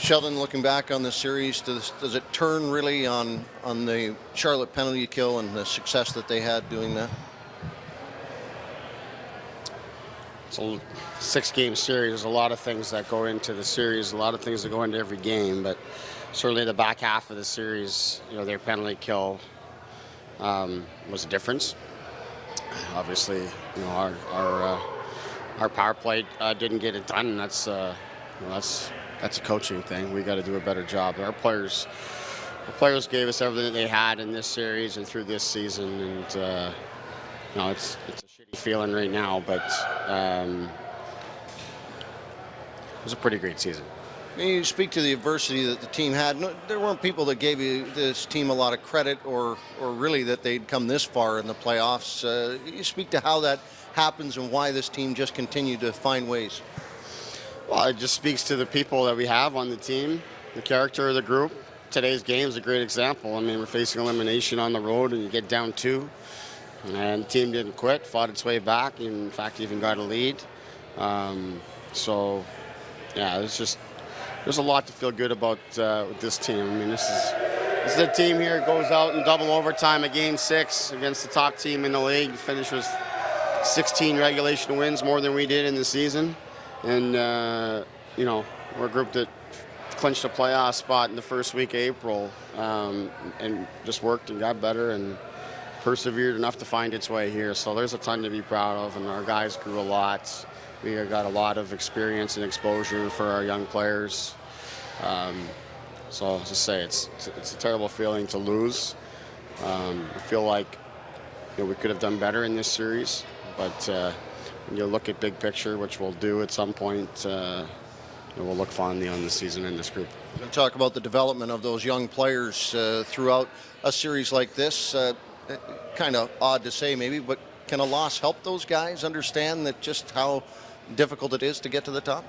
Sheldon, looking back on the series, does it turn really on the Charlotte penalty kill and the success that they had doing that? It's a 6-game series. There's a lot of things that go into the series, a lot of things that go into every game, but certainly the back half of the series, their penalty kill was a difference. Obviously, our power play didn't get it done, and that's a coaching thing. We got to do a better job. The players gave us everything that they had in this series and through this season, and it's a shitty feeling right now, but it was a pretty great season. You speak to the adversity that the team had. There weren't people that gave this team a lot of credit or really that they'd come this far in the playoffs. You speak to how that happens and why this team just continued to find ways. Well, it just speaks to the people that we have on the team, the character of the group. Today's game is a great example. I mean, we're facing elimination on the road and you get down 2. And the team didn't quit, fought its way back, in fact even got a lead. There's a lot to feel good about with this team. I mean, this is a team here goes out in double overtime of Game 6 against the top team in the league. Finished with 16 regulation wins, more than we did in the season. And, we're a group that clinched a playoff spot in the first week of April and just worked and got better and persevered enough to find its way here. So there's a ton to be proud of, and our guys grew a lot. We got a lot of experience and exposure for our young players. So I'll just say it's a terrible feeling to lose. I feel like we could have done better in this series, but when you look at big picture, which we'll do at some point, we'll look fondly on the season in this group. We'll talk about the development of those young players throughout a series like this. Kind of odd to say maybe, but can a loss help those guys understand that just how difficult it is to get to the top?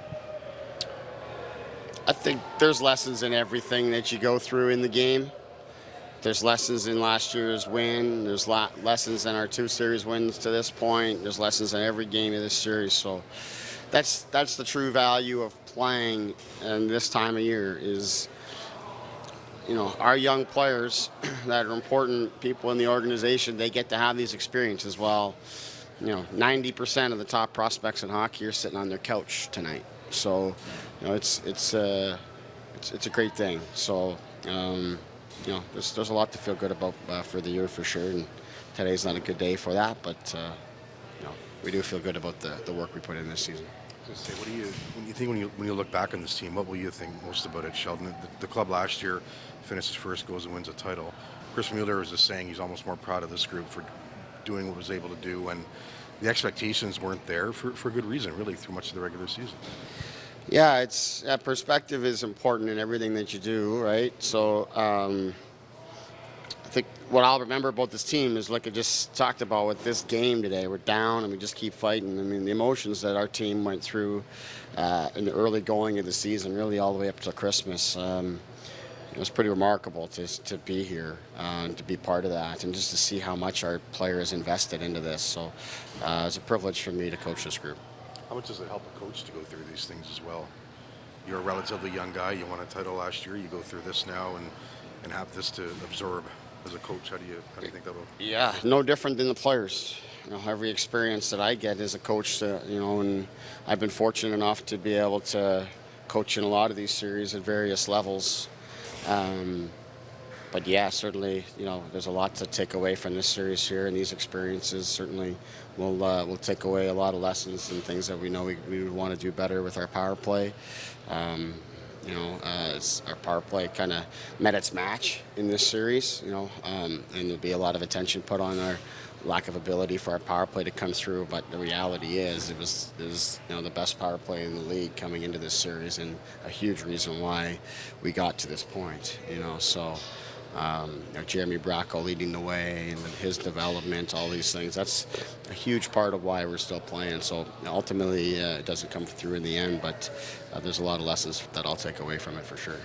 I think there's lessons in everything that you go through in the game. There's lessons in last year's win. There's lessons in our 2 series wins to this point. There's lessons in every game of this series. So that's the true value of playing in this time of year is, our young players that are important people in the organization, they get to have these experiences. Well, 90% of the top prospects in hockey are sitting on their couch tonight. So, it's a great thing. So, there's a lot to feel good about for the year for sure. And today's not a good day for that, but we do feel good about the work we put in this season. What do you think when you look back on this team? What will you think most about it, Sheldon? The club last year finishes first, goes and wins a title. Chris Mueller was just saying he's almost more proud of this group for doing what it was able to do, and the expectations weren't there for good reason, really, through much of the regular season. Yeah, perspective is important in everything that you do, right? So I think what I'll remember about this team is like I just talked about with this game today. We're down and we just keep fighting. I mean, the emotions that our team went through in the early going of the season, really all the way up to Christmas, it was pretty remarkable to be here and to be part of that and just to see how much our players invested into this. So it's a privilege for me to coach this group. How much does it help a coach to go through these things as well? You're a relatively young guy. You won a title last year. You go through this now and have this to absorb as a coach. How do you think that will? Yeah, no different than the players. Every experience that I get as a coach, and I've been fortunate enough to be able to coach in a lot of these series at various levels. But yeah, certainly, there's a lot to take away from this series here, and these experiences certainly will take away a lot of lessons and things that we know we would want to do better with our power play. Our power play kind of met its match in this series, and there'll be a lot of attention put on our lack of ability for our power play to come through. But the reality is, it was the best power play in the league coming into this series, and a huge reason why we got to this point. So. Jeremy Bracco leading the way and his development, all these things, that's a huge part of why we're still playing. So ultimately it doesn't come through in the end, but there's a lot of lessons that I'll take away from it for sure.